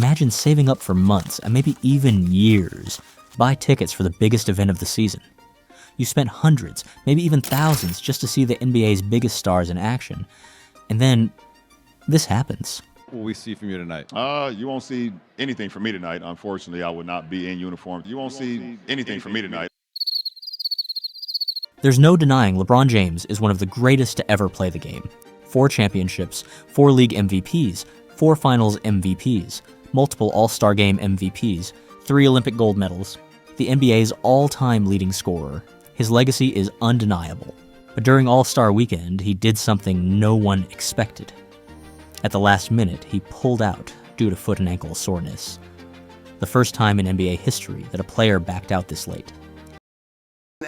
Imagine saving up for months, and maybe even years, buy tickets for the biggest event of the season. You spent hundreds, maybe even thousands, just to see the NBA's biggest stars in action. And then, this happens. What will we see from you tonight? You won't see anything from me tonight. Unfortunately, I would not be in uniform. You won't see anything from me tonight. There's no denying LeBron James is one of the greatest to ever play the game. 4 championships, 4 league MVPs, 4 finals MVPs, multiple All-Star Game MVPs, 3 Olympic gold medals, the NBA's all-time leading scorer. His legacy is undeniable. But during All-Star Weekend, he did something no one expected. At the last minute, he pulled out due to foot and ankle soreness. The first time in NBA history that a player backed out this late.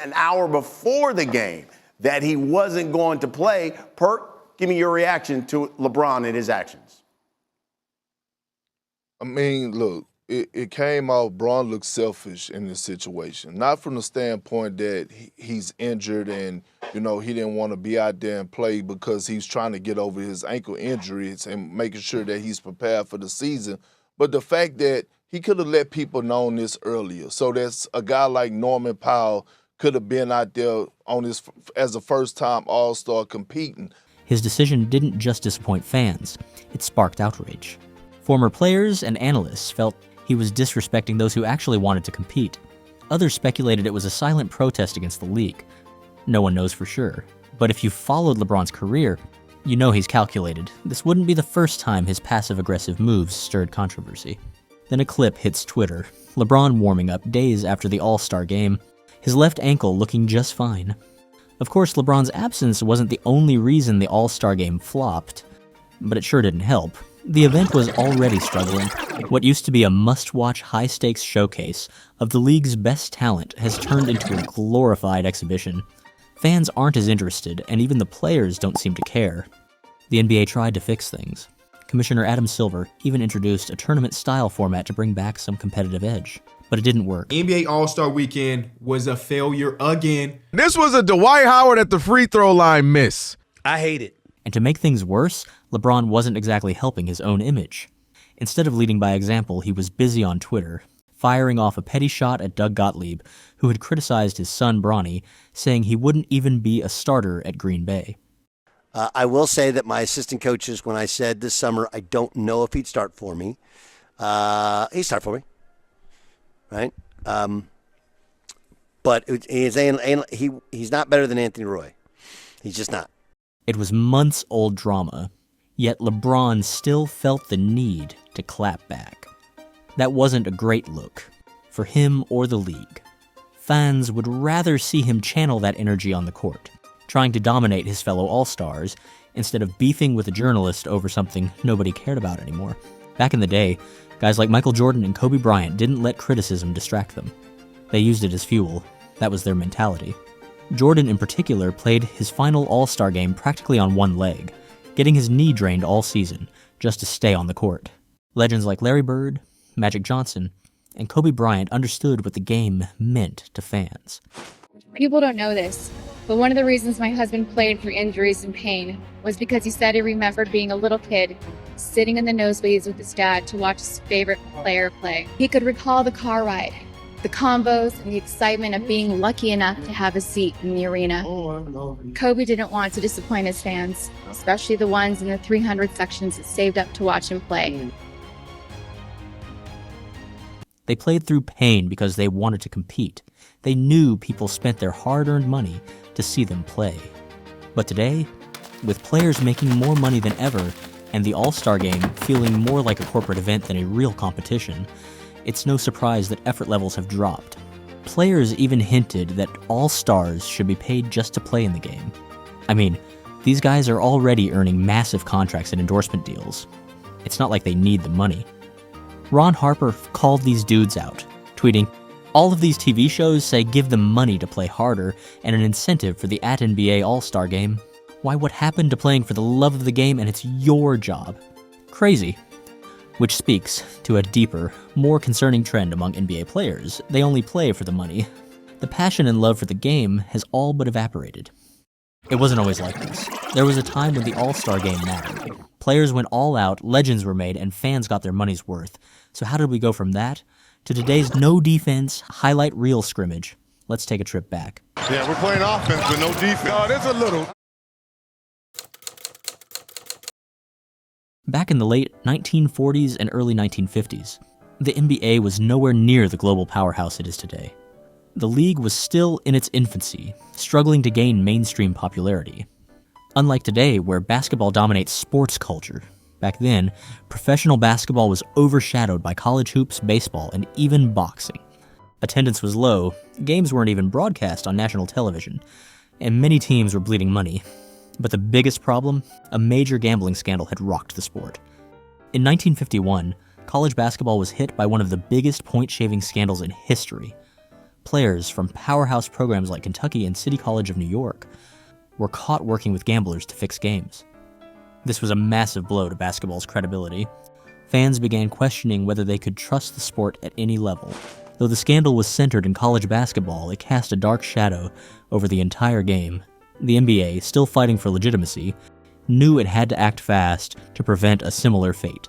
An hour before the game that he wasn't going to play. Perk, give me your reaction to LeBron and his actions. I mean, look, it came out, Bron looked selfish in this situation. Not from the standpoint that he's injured and, he didn't want to be out there and play because he's trying to get over his ankle injuries and making sure that he's prepared for the season. But the fact that he could have let people know this earlier. So that's a guy like Norman Powell could have been out there as a first-time All-Star competing. His decision didn't just disappoint fans, it sparked outrage. Former players and analysts felt he was disrespecting those who actually wanted to compete. Others speculated it was a silent protest against the league. No one knows for sure. But if you've followed LeBron's career, you know he's calculated. This wouldn't be the first time his passive-aggressive moves stirred controversy. Then a clip hits Twitter. LeBron warming up days after the All-Star game, his left ankle looking just fine. Of course, LeBron's absence wasn't the only reason the All-Star game flopped, but it sure didn't help. The event was already struggling. What used to be a must-watch high-stakes showcase of the league's best talent has turned into a glorified exhibition. Fans aren't as interested, and even the players don't seem to care. The NBA tried to fix things. Commissioner Adam Silver even introduced a tournament-style format to bring back some competitive edge. But it didn't work. NBA All-Star Weekend was a failure again. This was a Dwight Howard at the free throw line miss. I hate it. And to make things worse, LeBron wasn't exactly helping his own image. Instead of leading by example, he was busy on Twitter, firing off a petty shot at Doug Gottlieb, who had criticized his son Bronny, saying he wouldn't even be a starter at Green Bay. I will say that my assistant coaches, when I said this summer, I don't know if he'd start for me. He'd start for me, right? But he's not better than Anthony Roy. He's just not. It was months-old drama, yet LeBron still felt the need to clap back. That wasn't a great look, for him or the league. Fans would rather see him channel that energy on the court, trying to dominate his fellow All-Stars, instead of beefing with a journalist over something nobody cared about anymore. Back in the day, guys like Michael Jordan and Kobe Bryant didn't let criticism distract them. They used it as fuel. That was their mentality. Jordan in particular played his final All-Star game practically on one leg, getting his knee drained all season just to stay on the court. Legends like Larry Bird, Magic Johnson, and Kobe Bryant understood what the game meant to fans. People don't know this, but one of the reasons my husband played through injuries and pain was because he said he remembered being a little kid, sitting in the nosebleeds with his dad to watch his favorite player play. He could recall the car ride, the combos, and the excitement of being lucky enough to have a seat in the arena. Kobe didn't want to disappoint his fans, especially the ones in the 300 sections that saved up to watch him play. They played through pain because they wanted to compete. They knew people spent their hard-earned money to see them play. But today, with players making more money than ever, and the All-Star Game feeling more like a corporate event than a real competition, it's no surprise that effort levels have dropped. Players even hinted that all stars should be paid just to play in the game. I mean, these guys are already earning massive contracts and endorsement deals. It's not like they need the money. Ron Harper called these dudes out, tweeting, "All of these TV shows say give them money to play harder and an incentive for the @NBA All-Star Game. Why, what happened to playing for the love of the game and it's your job? Crazy." Which speaks to a deeper, more concerning trend among NBA players. They only play for the money. The passion and love for the game has all but evaporated. It wasn't always like this. There was a time when the All-Star Game mattered. Players went all out, legends were made, and fans got their money's worth. So how did we go from that to today's no defense, highlight reel scrimmage? Let's take a trip back. Yeah, we're playing offense with no defense. No, there's a little. Back in the late 1940s and early 1950s, the NBA was nowhere near the global powerhouse it is today. The league was still in its infancy, struggling to gain mainstream popularity. Unlike today, where basketball dominates sports culture, back then, professional basketball was overshadowed by college hoops, baseball, and even boxing. Attendance was low, games weren't even broadcast on national television, and many teams were bleeding money. But the biggest problem? A major gambling scandal had rocked the sport. In 1951, college basketball was hit by one of the biggest point-shaving scandals in history. Players from powerhouse programs like Kentucky and City College of New York were caught working with gamblers to fix games. This was a massive blow to basketball's credibility. Fans began questioning whether they could trust the sport at any level. Though the scandal was centered in college basketball, it cast a dark shadow over the entire game. The NBA, still fighting for legitimacy, knew it had to act fast to prevent a similar fate.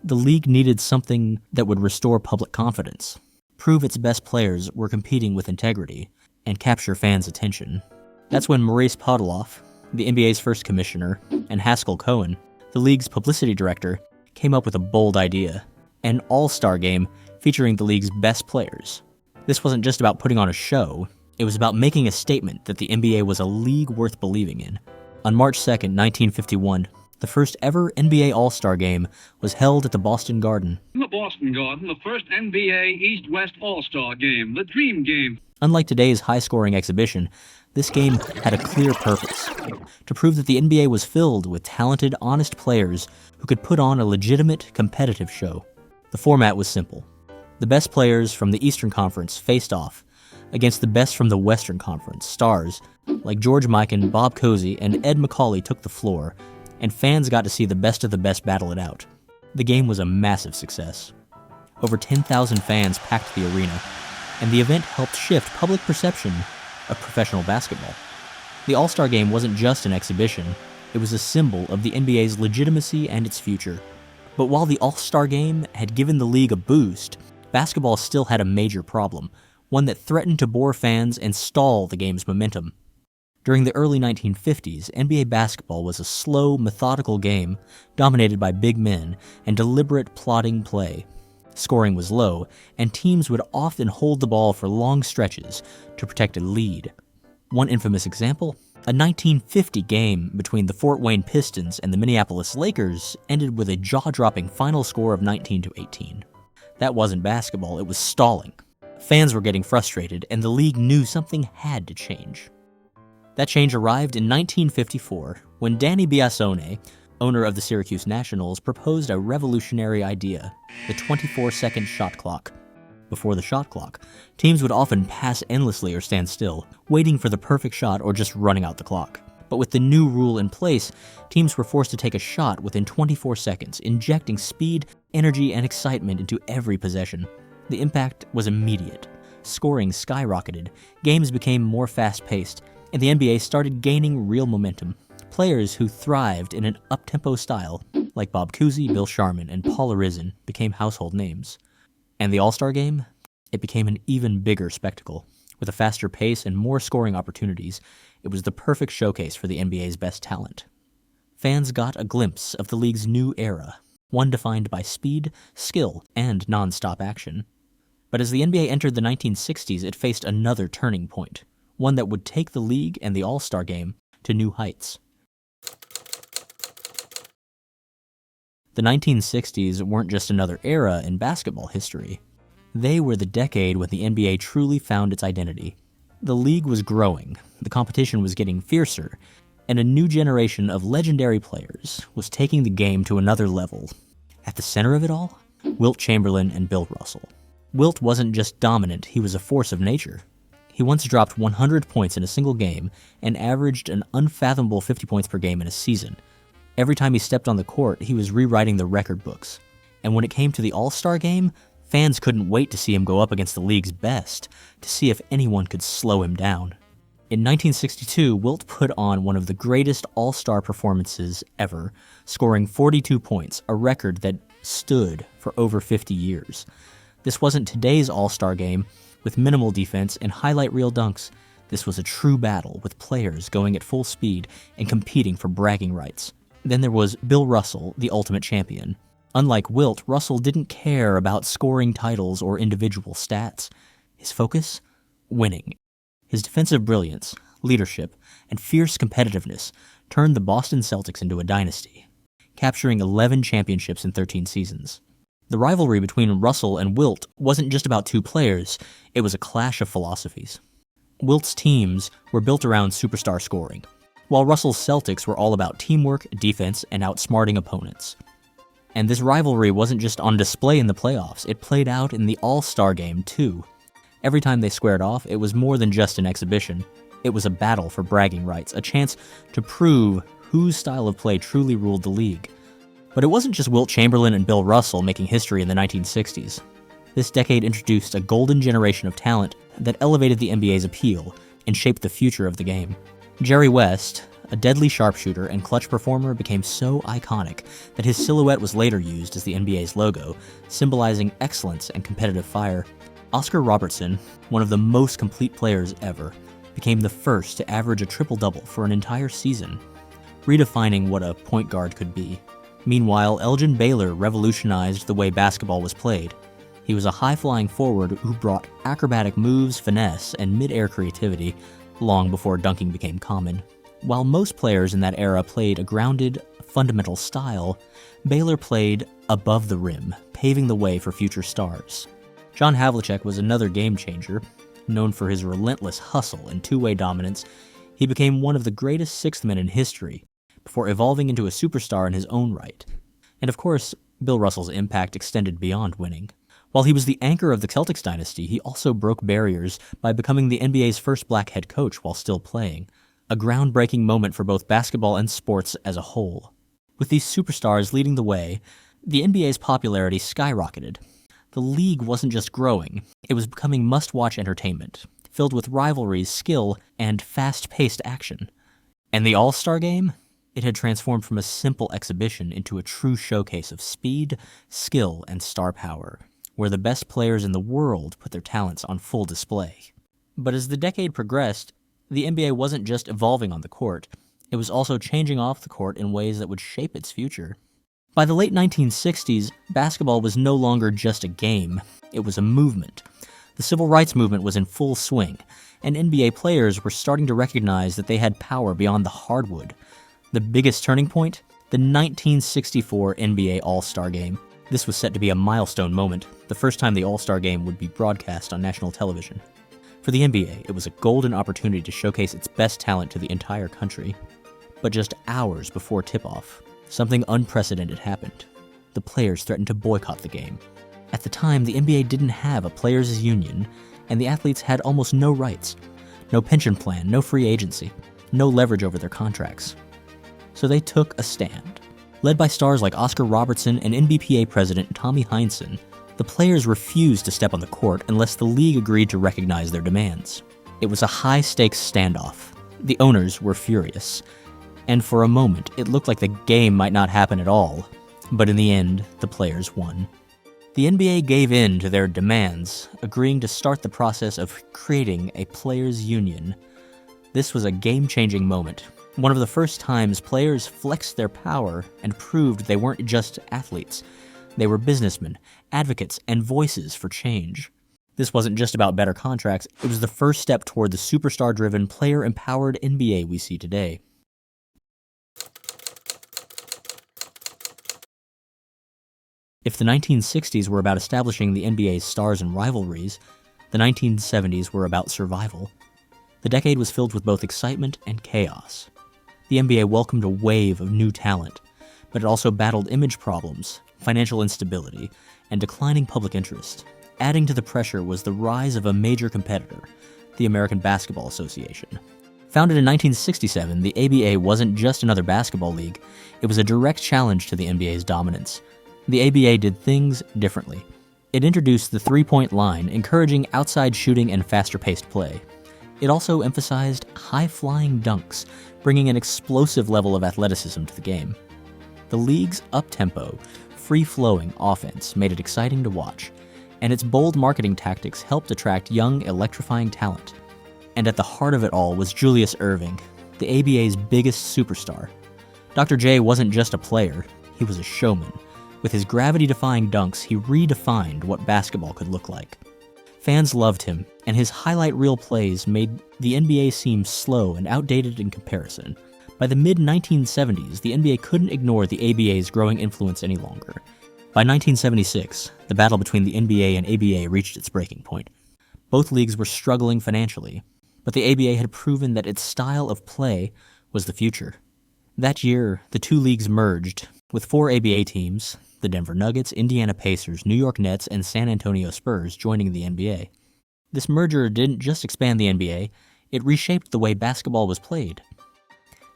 The league needed something that would restore public confidence, prove its best players were competing with integrity, and capture fans' attention. That's when Maurice Podoloff, the NBA's first commissioner, and Haskell Cohen, the league's publicity director, came up with a bold idea: an all-star game featuring the league's best players. This wasn't just about putting on a show, it was about making a statement that the NBA was a league worth believing in. On March 2nd, 1951, the first ever NBA All-Star Game was held at the Boston Garden. In the Boston Garden, the first NBA East-West All-Star Game, the Dream Game. Unlike today's high-scoring exhibition, this game had a clear purpose: to prove that the NBA was filled with talented, honest players who could put on a legitimate, competitive show. The format was simple. The best players from the Eastern Conference faced off against the best from the Western Conference. Stars like George Mikan, Bob Cousy, and Ed Macaulay took the floor, and fans got to see the best of the best battle it out. The game was a massive success. Over 10,000 fans packed the arena, and the event helped shift public perception of professional basketball. The All-Star Game wasn't just an exhibition, it was a symbol of the NBA's legitimacy and its future. But while the All-Star Game had given the league a boost, basketball still had a major problem, one that threatened to bore fans and stall the game's momentum. During the early 1950s, NBA basketball was a slow, methodical game dominated by big men and deliberate, plodding play. Scoring was low, and teams would often hold the ball for long stretches to protect a lead. One infamous example, a 1950 game between the Fort Wayne Pistons and the Minneapolis Lakers ended with a jaw-dropping final score of 19-18. That wasn't basketball, it was stalling. Fans were getting frustrated, and the league knew something had to change. That change arrived in 1954, when Danny Biasone, owner of the Syracuse Nationals, proposed a revolutionary idea: the 24-second shot clock. Before the shot clock, teams would often pass endlessly or stand still, waiting for the perfect shot or just running out the clock. But with the new rule in place, teams were forced to take a shot within 24 seconds, injecting speed, energy, and excitement into every possession. The impact was immediate. Scoring skyrocketed, games became more fast-paced, and the NBA started gaining real momentum. Players who thrived in an up-tempo style, like Bob Cousy, Bill Sharman, and Paul Arizin, became household names. And the All-Star Game? It became an even bigger spectacle. With a faster pace and more scoring opportunities, it was the perfect showcase for the NBA's best talent. Fans got a glimpse of the league's new era, one defined by speed, skill, and non-stop action. But as the NBA entered the 1960s, it faced another turning point, one that would take the league and the All-Star Game to new heights. The 1960s weren't just another era in basketball history. They were the decade when the NBA truly found its identity. The league was growing, the competition was getting fiercer, and a new generation of legendary players was taking the game to another level. At the center of it all, Wilt Chamberlain and Bill Russell. Wilt wasn't just dominant, he was a force of nature. He once dropped 100 points in a single game and averaged an unfathomable 50 points per game in a season. Every time he stepped on the court, he was rewriting the record books. And when it came to the All-Star Game, fans couldn't wait to see him go up against the league's best, to see if anyone could slow him down. In 1962, Wilt put on one of the greatest all-star performances ever, scoring 42 points, a record that stood for over 50 years. This wasn't today's all-star game, with minimal defense and highlight reel dunks. This was a true battle, with players going at full speed and competing for bragging rights. Then there was Bill Russell, the ultimate champion. Unlike Wilt, Russell didn't care about scoring titles or individual stats. His focus? Winning. His defensive brilliance, leadership, and fierce competitiveness turned the Boston Celtics into a dynasty, capturing 11 championships in 13 seasons. The rivalry between Russell and Wilt wasn't just about two players, it was a clash of philosophies. Wilt's teams were built around superstar scoring, while Russell's Celtics were all about teamwork, defense, and outsmarting opponents. And this rivalry wasn't just on display in the playoffs, it played out in the All-Star game too. Every time they squared off, it was more than just an exhibition. It was a battle for bragging rights, a chance to prove whose style of play truly ruled the league. But it wasn't just Wilt Chamberlain and Bill Russell making history in the 1960s. This decade introduced a golden generation of talent that elevated the NBA's appeal and shaped the future of the game. Jerry West, a deadly sharpshooter and clutch performer, became so iconic that his silhouette was later used as the NBA's logo, symbolizing excellence and competitive fire. Oscar Robertson, one of the most complete players ever, became the first to average a triple-double for an entire season, redefining what a point guard could be. Meanwhile, Elgin Baylor revolutionized the way basketball was played. He was a high-flying forward who brought acrobatic moves, finesse, and mid-air creativity long before dunking became common. While most players in that era played a grounded, fundamental style, Baylor played above the rim, paving the way for future stars. John Havlicek was another game-changer. Known for his relentless hustle and two-way dominance, he became one of the greatest sixth men in history, before evolving into a superstar in his own right. And of course, Bill Russell's impact extended beyond winning. While he was the anchor of the Celtics dynasty, he also broke barriers by becoming the NBA's first black head coach while still playing, a groundbreaking moment for both basketball and sports as a whole. With these superstars leading the way, the NBA's popularity skyrocketed. The league wasn't just growing, it was becoming must-watch entertainment, filled with rivalries, skill, and fast-paced action. And the All-Star Game? It had transformed from a simple exhibition into a true showcase of speed, skill, and star power, where the best players in the world put their talents on full display. But as the decade progressed, the NBA wasn't just evolving on the court, it was also changing off the court in ways that would shape its future. By the late 1960s, basketball was no longer just a game, it was a movement. The civil rights movement was in full swing, and NBA players were starting to recognize that they had power beyond the hardwood. The biggest turning point? The 1964 NBA All-Star Game. This was set to be a milestone moment, the first time the All-Star Game would be broadcast on national television. For the NBA, it was a golden opportunity to showcase its best talent to the entire country. But just hours before tip-off, something unprecedented happened. The players threatened to boycott the game. At the time, the NBA didn't have a players' union, and the athletes had almost no rights. No pension plan, no free agency, no leverage over their contracts. So they took a stand. Led by stars like Oscar Robertson and NBPA president Tommy Heinsohn, the players refused to step on the court unless the league agreed to recognize their demands. It was a high-stakes standoff. The owners were furious. And for a moment, it looked like the game might not happen at all. But in the end, the players won. The NBA gave in to their demands, agreeing to start the process of creating a players' union. This was a game-changing moment. One of the first times players flexed their power and proved they weren't just athletes. They were businessmen, advocates, and voices for change. This wasn't just about better contracts, it was the first step toward the superstar-driven, player-empowered NBA we see today. If the 1960s were about establishing the NBA's stars and rivalries, the 1970s were about survival. The decade was filled with both excitement and chaos. The NBA welcomed a wave of new talent, but it also battled image problems, financial instability, and declining public interest. Adding to the pressure was the rise of a major competitor, the American Basketball Association. Founded in 1967, the ABA wasn't just another basketball league, it was a direct challenge to the NBA's dominance. The ABA did things differently. It introduced the three-point line, encouraging outside shooting and faster-paced play. It also emphasized high-flying dunks, bringing an explosive level of athleticism to the game. The league's up-tempo, free-flowing offense made it exciting to watch, and its bold marketing tactics helped attract young, electrifying talent. And at the heart of it all was Julius Erving, the ABA's biggest superstar. Dr. J wasn't just a player, he was a showman. With his gravity-defying dunks, he redefined what basketball could look like. Fans loved him, and his highlight reel plays made the NBA seem slow and outdated in comparison. By the mid-1970s, the NBA couldn't ignore the ABA's growing influence any longer. By 1976, the battle between the NBA and ABA reached its breaking point. Both leagues were struggling financially, but the ABA had proven that its style of play was the future. That year, the two leagues merged, with 4 ABA teams, the Denver Nuggets, Indiana Pacers, New York Nets, and San Antonio Spurs, joining the NBA. This merger didn't just expand the NBA, it reshaped the way basketball was played.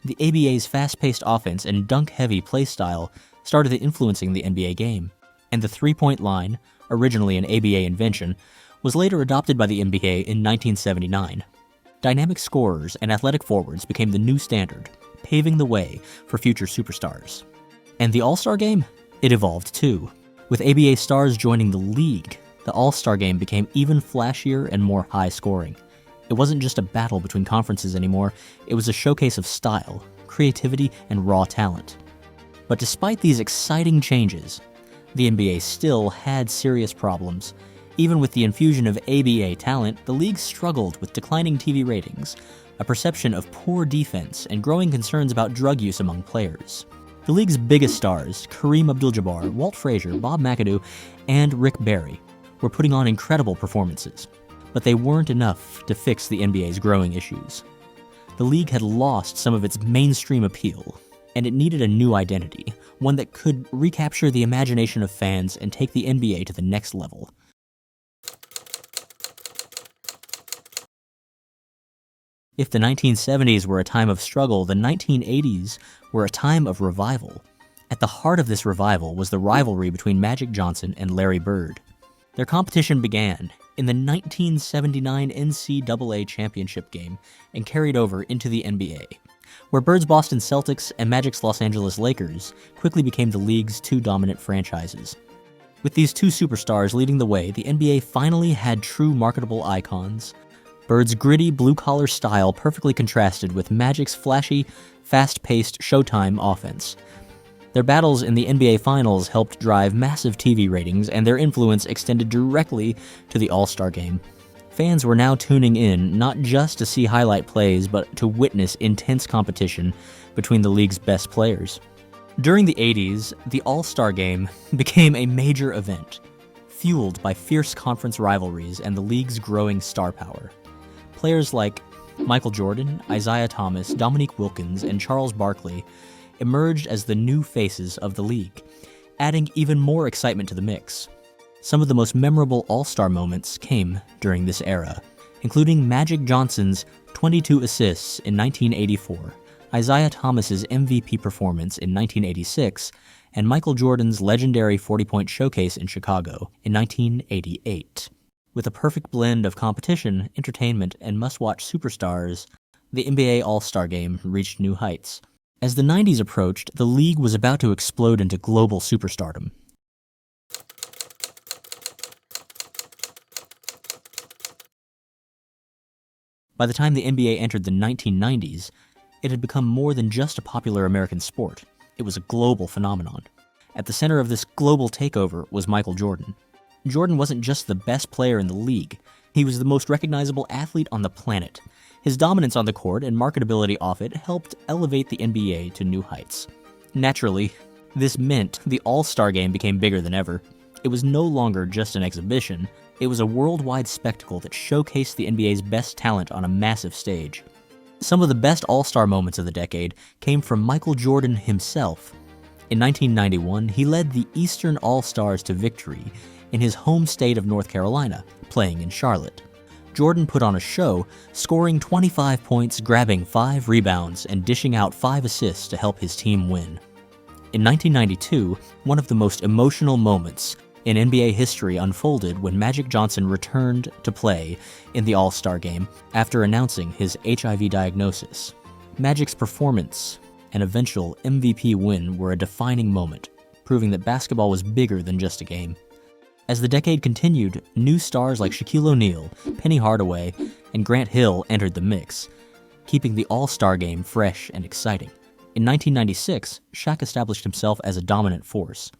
The ABA's fast-paced offense and dunk-heavy play style started influencing the NBA game, and the three-point line, originally an ABA invention, was later adopted by the NBA in 1979. Dynamic scorers and athletic forwards became the new standard, paving the way for future superstars. And the All-Star Game? It evolved too. With ABA stars joining the league, the All-Star Game became even flashier and more high-scoring. It wasn't just a battle between conferences anymore, it was a showcase of style, creativity, and raw talent. But despite these exciting changes, the NBA still had serious problems. Even with the infusion of ABA talent, the league struggled with declining TV ratings, a perception of poor defense, and growing concerns about drug use among players. The league's biggest stars, Kareem Abdul-Jabbar, Walt Frazier, Bob McAdoo, and Rick Barry, were putting on incredible performances. But they weren't enough to fix the NBA's growing issues. The league had lost some of its mainstream appeal, and it needed a new identity, one that could recapture the imagination of fans and take the NBA to the next level. If the 1970s were a time of struggle, the 1980s were a time of revival. At the heart of this revival was the rivalry between Magic Johnson and Larry Bird. Their competition began in the 1979 NCAA championship game and carried over into the NBA, where Bird's Boston Celtics and Magic's Los Angeles Lakers quickly became the league's two dominant franchises. With these two superstars leading the way, the NBA finally had true marketable icons. Bird's gritty, blue-collar style perfectly contrasted with Magic's flashy, fast-paced Showtime offense. Their battles in the NBA Finals helped drive massive TV ratings, and their influence extended directly to the All-Star Game. Fans were now tuning in not just to see highlight plays, but to witness intense competition between the league's best players. During the 80s, the All-Star Game became a major event, fueled by fierce conference rivalries and the league's growing star power. Players like Michael Jordan, Isaiah Thomas, Dominique Wilkins, and Charles Barkley emerged as the new faces of the league, adding even more excitement to the mix. Some of the most memorable All-Star moments came during this era, including Magic Johnson's 22 assists in 1984, Isaiah Thomas's MVP performance in 1986, and Michael Jordan's legendary 40-point showcase in Chicago in 1988. With a perfect blend of competition, entertainment, and must-watch superstars, the NBA All-Star Game reached new heights. As the 90s approached, the league was about to explode into global superstardom. By the time the NBA entered the 1990s, it had become more than just a popular American sport. It was a global phenomenon. At the center of this global takeover was Michael Jordan. Jordan wasn't just the best player in the league, he was the most recognizable athlete on the planet. His dominance on the court and marketability off it helped elevate the NBA to new heights. Naturally, this meant the All-Star Game became bigger than ever. It was no longer just an exhibition, it was a worldwide spectacle that showcased the NBA's best talent on a massive stage. Some of the best All-Star moments of the decade came from Michael Jordan himself. In 1991, he led the Eastern All-Stars to victory in his home state of North Carolina, playing in Charlotte. Jordan put on a show, scoring 25 points, grabbing 5 rebounds, and dishing out 5 assists to help his team win. In 1992, one of the most emotional moments In NBA history unfolded when Magic Johnson returned to play in the All-Star game after announcing his HIV diagnosis. Magic's performance and eventual MVP win were a defining moment, proving that basketball was bigger than just a game. As the decade continued, new stars like Shaquille O'Neal, Penny Hardaway, and Grant Hill entered the mix, keeping the All-Star game fresh and exciting. In 1996, Shaq established himself as a dominant force,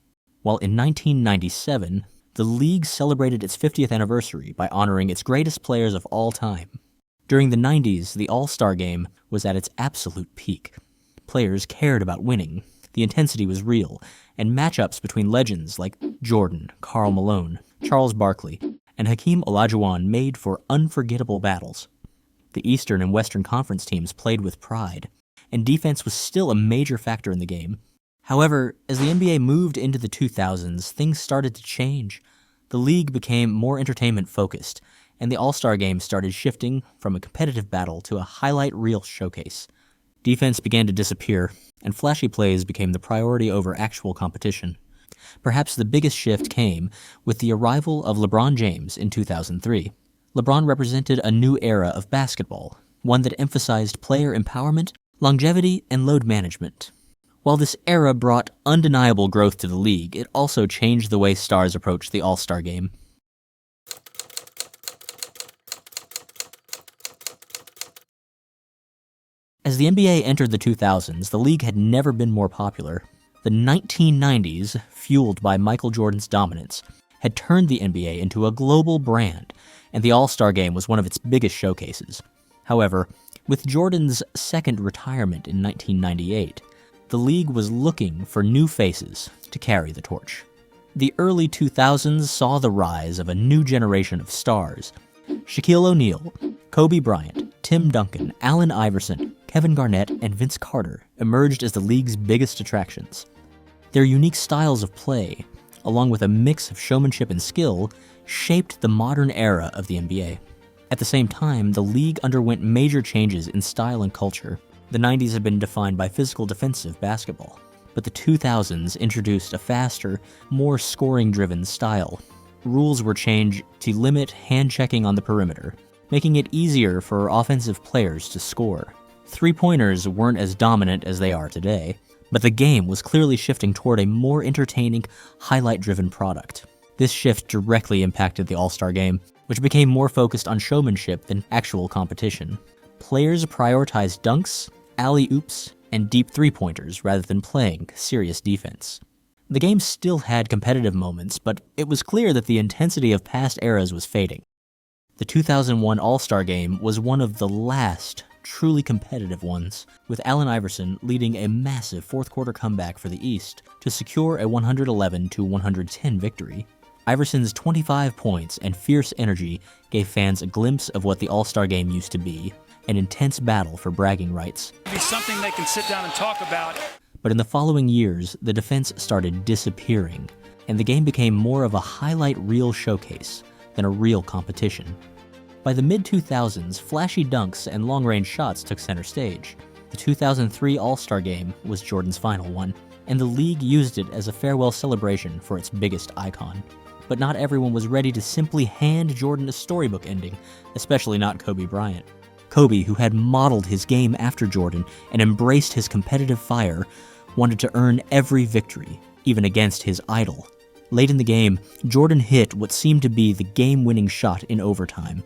while in 1997, the league celebrated its 50th anniversary by honoring its greatest players of all time. During the 90s, the All-Star game was at its absolute peak. Players cared about winning, the intensity was real, and matchups between legends like Jordan, Karl Malone, Charles Barkley, and Hakeem Olajuwon made for unforgettable battles. The Eastern and Western Conference teams played with pride, and defense was still a major factor in the game. However, as the NBA moved into the 2000s, things started to change. The league became more entertainment-focused, and the All-Star game started shifting from a competitive battle to a highlight reel showcase. Defense began to disappear, and flashy plays became the priority over actual competition. Perhaps the biggest shift came with the arrival of LeBron James in 2003. LeBron represented a new era of basketball, one that emphasized player empowerment, longevity, and load management. While this era brought undeniable growth to the league, it also changed the way stars approached the All-Star game. As the NBA entered the 2000s, the league had never been more popular. The 1990s, fueled by Michael Jordan's dominance, had turned the NBA into a global brand, and the All-Star game was one of its biggest showcases. However, with Jordan's second retirement in 1998, the league was looking for new faces to carry the torch. The early 2000s saw the rise of a new generation of stars. Shaquille O'Neal, Kobe Bryant, Tim Duncan, Allen Iverson, Kevin Garnett, and Vince Carter emerged as the league's biggest attractions. Their unique styles of play, along with a mix of showmanship and skill, shaped the modern era of the NBA. At the same time, the league underwent major changes in style and culture. The 90s had been defined by physical defensive basketball, but the 2000s introduced a faster, more scoring-driven style. Rules were changed to limit hand-checking on the perimeter, making it easier for offensive players to score. Three-pointers weren't as dominant as they are today, but the game was clearly shifting toward a more entertaining, highlight-driven product. This shift directly impacted the All-Star game, which became more focused on showmanship than actual competition. Players prioritized dunks, alley-oops, and deep three-pointers rather than playing serious defense. The game still had competitive moments, but it was clear that the intensity of past eras was fading. The 2001 All-Star Game was one of the last truly competitive ones, with Allen Iverson leading a massive fourth-quarter comeback for the East to secure a 111-110 victory. Iverson's 25 points and fierce energy gave fans a glimpse of what the All-Star Game used to be, an intense battle for bragging rights. It'll be something they can sit down and talk about. But in the following years, the defense started disappearing, and the game became more of a highlight reel showcase than a real competition. By the mid-2000s, flashy dunks and long-range shots took center stage. The 2003 All-Star Game was Jordan's final one, and the league used it as a farewell celebration for its biggest icon. But not everyone was ready to simply hand Jordan a storybook ending, especially not Kobe Bryant. Kobe, who had modeled his game after Jordan and embraced his competitive fire, wanted to earn every victory, even against his idol. Late in the game, Jordan hit what seemed to be the game-winning shot in overtime,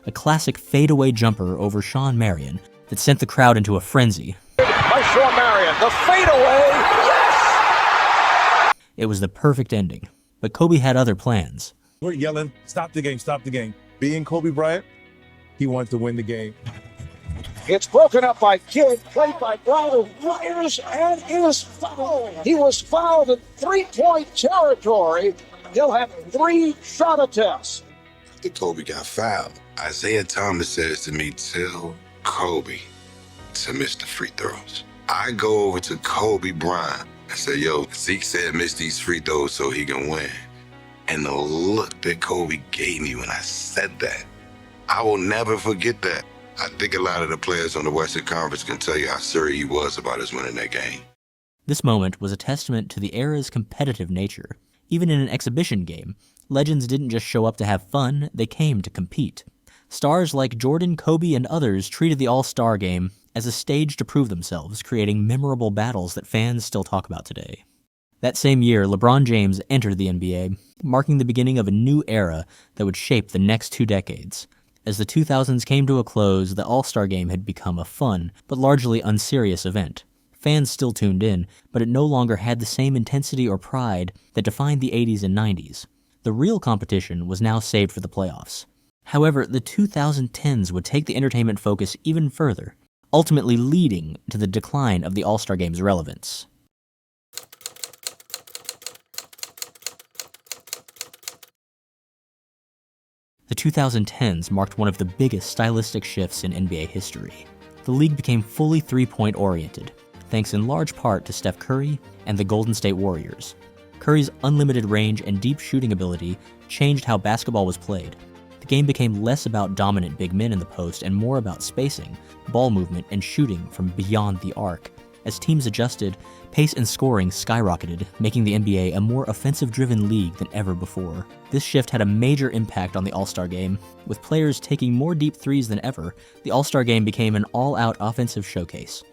a classic fadeaway jumper over Sean Marion that sent the crowd into a frenzy. By Sean Marion, the fadeaway, yes! It was the perfect ending, but Kobe had other plans. We're yelling, stop the game, stop the game. Being Kobe Bryant, he wanted to win the game. It's broken up by Kidd, played by Browder, Myers, and is fouled. He was fouled in three-point territory. He'll have 3 shot attempts. After Kobe got fouled, Isaiah Thomas says to me, tell Kobe to miss the free throws. I go over to Kobe Bryant and say, yo, Zeke said miss these free throws so he can win. And the look that Kobe gave me when I said that, I will never forget that. I think a lot of the players on the Western Conference can tell you how serious he was about us winning that game. This moment was a testament to the era's competitive nature. Even in an exhibition game, legends didn't just show up to have fun, they came to compete. Stars like Jordan, Kobe, and others treated the All-Star Game as a stage to prove themselves, creating memorable battles that fans still talk about today. That same year, LeBron James entered the NBA, marking the beginning of a new era that would shape the next 2 decades. As the 2000s came to a close, the All-Star Game had become a fun, but largely unserious event. Fans still tuned in, but it no longer had the same intensity or pride that defined the 80s and 90s. The real competition was now saved for the playoffs. However, the 2010s would take the entertainment focus even further, ultimately leading to the decline of the All-Star Game's relevance. The 2010s marked one of the biggest stylistic shifts in NBA history. The league became fully three-point oriented, thanks in large part to Steph Curry and the Golden State Warriors. Curry's unlimited range and deep shooting ability changed how basketball was played. The game became less about dominant big men in the post and more about spacing, ball movement, and shooting from beyond the arc. As teams adjusted, pace and scoring skyrocketed, making the NBA a more offensive-driven league than ever before. This shift had a major impact on the All-Star Game. With players taking more deep threes than ever, the All-Star Game became an all-out offensive showcase.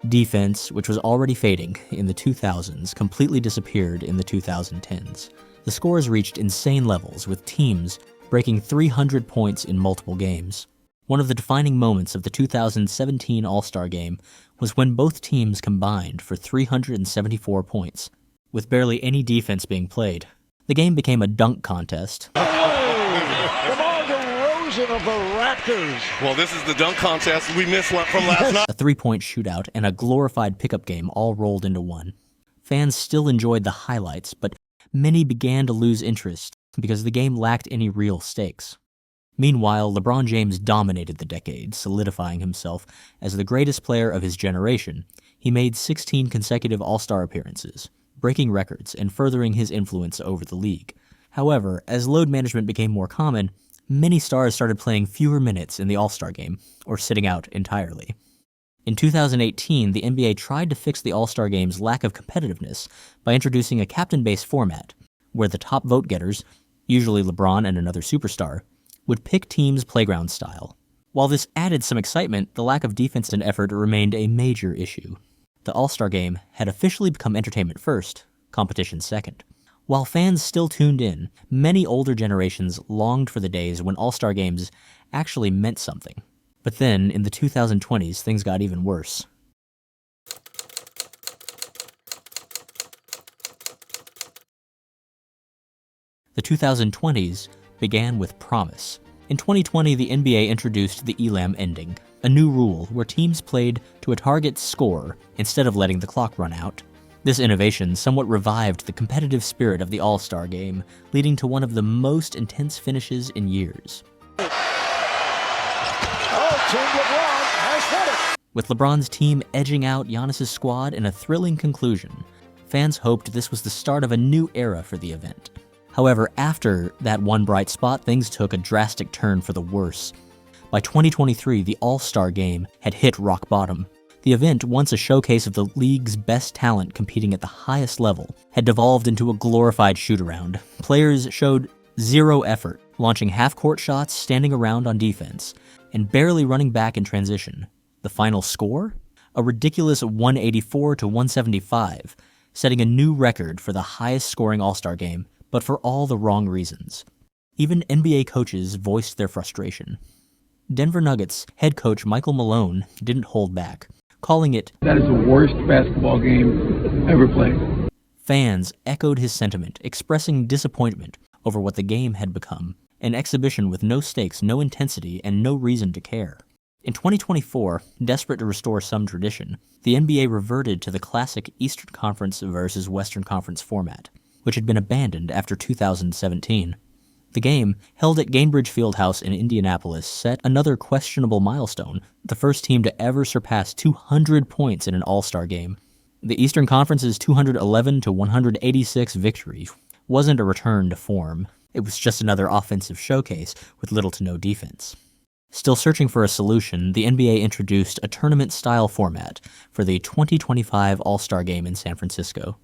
Defense, which was already fading in the 2000s, completely disappeared in the 2010s. The scores reached insane levels, with teams breaking 300 points in multiple games. One of the defining moments of the 2017 All-Star Game was when both teams combined for 374 points, with barely any defense being played. The game became a dunk contest. DeMar DeRozan of the Raptors. Well, this is the dunk contest we missed from last night. A three-point shootout and a glorified pickup game all rolled into one. Fans still enjoyed the highlights, but many began to lose interest because the game lacked any real stakes. Meanwhile, LeBron James dominated the decade, solidifying himself as the greatest player of his generation. He made 16 consecutive All-Star appearances, breaking records and furthering his influence over the league. However, as load management became more common, many stars started playing fewer minutes in the All-Star Game, or sitting out entirely. In 2018, the NBA tried to fix the All-Star Game's lack of competitiveness by introducing a captain-based format, where the top vote-getters, usually LeBron and another superstar, would pick teams' playground style. While this added some excitement, the lack of defense and effort remained a major issue. The All-Star Game had officially become entertainment first, competition second. While fans still tuned in, many older generations longed for the days when All-Star Games actually meant something. But then, in the 2020s, things got even worse. The 2020s began with promise. In 2020, the NBA introduced the Elam ending, a new rule where teams played to a target score instead of letting the clock run out. This innovation somewhat revived the competitive spirit of the All-Star Game, leading to one of the most intense finishes in years. Oh, Team LeBron has won it. With LeBron's team edging out Giannis's squad in a thrilling conclusion, fans hoped this was the start of a new era for the event. However, after that one bright spot, things took a drastic turn for the worse. By 2023, the All-Star Game had hit rock bottom. The event, once a showcase of the league's best talent competing at the highest level, had devolved into a glorified shoot-around. Players showed zero effort, launching half-court shots, standing around on defense, and barely running back in transition. The final score? A ridiculous 184 to 175, setting a new record for the highest-scoring All-Star Game, but for all the wrong reasons. Even NBA coaches voiced their frustration. Denver Nuggets head coach Michael Malone didn't hold back, calling it, "That is the worst basketball game ever played." Fans echoed his sentiment, expressing disappointment over what the game had become, an exhibition with no stakes, no intensity, and no reason to care. In 2024, desperate to restore some tradition, the NBA reverted to the classic Eastern Conference versus Western Conference format, which had been abandoned after 2017. The game, held at Gainbridge Fieldhouse in Indianapolis, set another questionable milestone, the first team to ever surpass 200 points in an All-Star game. The Eastern Conference's 211 to 186 victory wasn't a return to form. It was just another offensive showcase with little to no defense. Still searching for a solution, the NBA introduced a tournament-style format for the 2025 All-Star Game in San Francisco.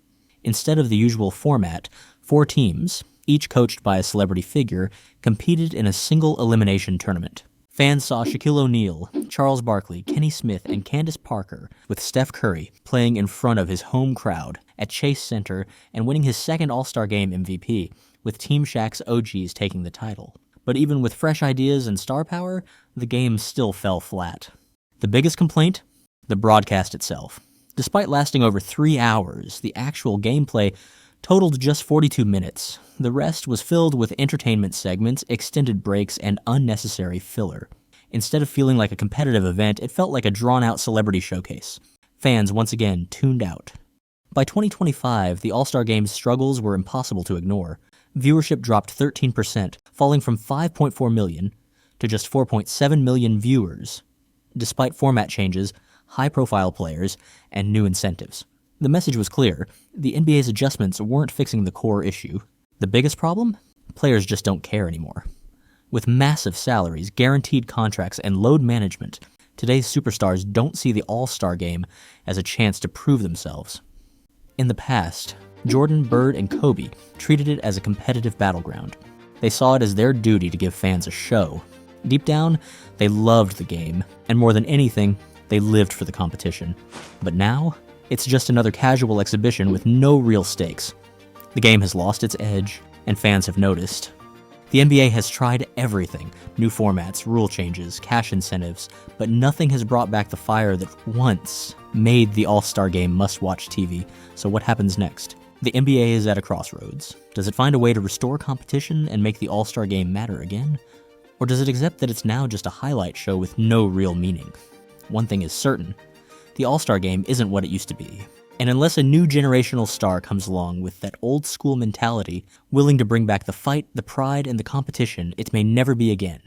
Instead of the usual format, 4 teams, each coached by a celebrity figure, competed in a single elimination tournament. Fans saw Shaquille O'Neal, Charles Barkley, Kenny Smith, and Candace Parker, with Steph Curry playing in front of his home crowd at Chase Center and winning his second All-Star Game MVP, with Team Shaq's OGs taking the title. But even with fresh ideas and star power, the game still fell flat. The biggest complaint? The broadcast itself. Despite lasting over 3 hours, the actual gameplay totaled just 42 minutes. The rest was filled with entertainment segments, extended breaks, and unnecessary filler. Instead of feeling like a competitive event, it felt like a drawn-out celebrity showcase. Fans once again tuned out. By 2025, the All-Star Game's struggles were impossible to ignore. Viewership dropped 13%, falling from 5.4 million to just 4.7 million viewers, despite format changes, high-profile players, and new incentives. The message was clear. The NBA's adjustments weren't fixing the core issue. The biggest problem? Players just don't care anymore. With massive salaries, guaranteed contracts, and load management, today's superstars don't see the All-Star Game as a chance to prove themselves. In the past, Jordan, Bird, and Kobe treated it as a competitive battleground. They saw it as their duty to give fans a show. Deep down, they loved the game, and more than anything, they lived for the competition. But now, it's just another casual exhibition with no real stakes. The game has lost its edge, and fans have noticed. The NBA has tried everything, new formats, rule changes, cash incentives, but nothing has brought back the fire that once made the All-Star Game must-watch TV. So what happens next? The NBA is at a crossroads. Does it find a way to restore competition and make the All-Star Game matter again? Or does it accept that it's now just a highlight show with no real meaning? One thing is certain. The All-Star Game isn't what it used to be. And unless a new generational star comes along with that old-school mentality, willing to bring back the fight, the pride, and the competition, it may never be again.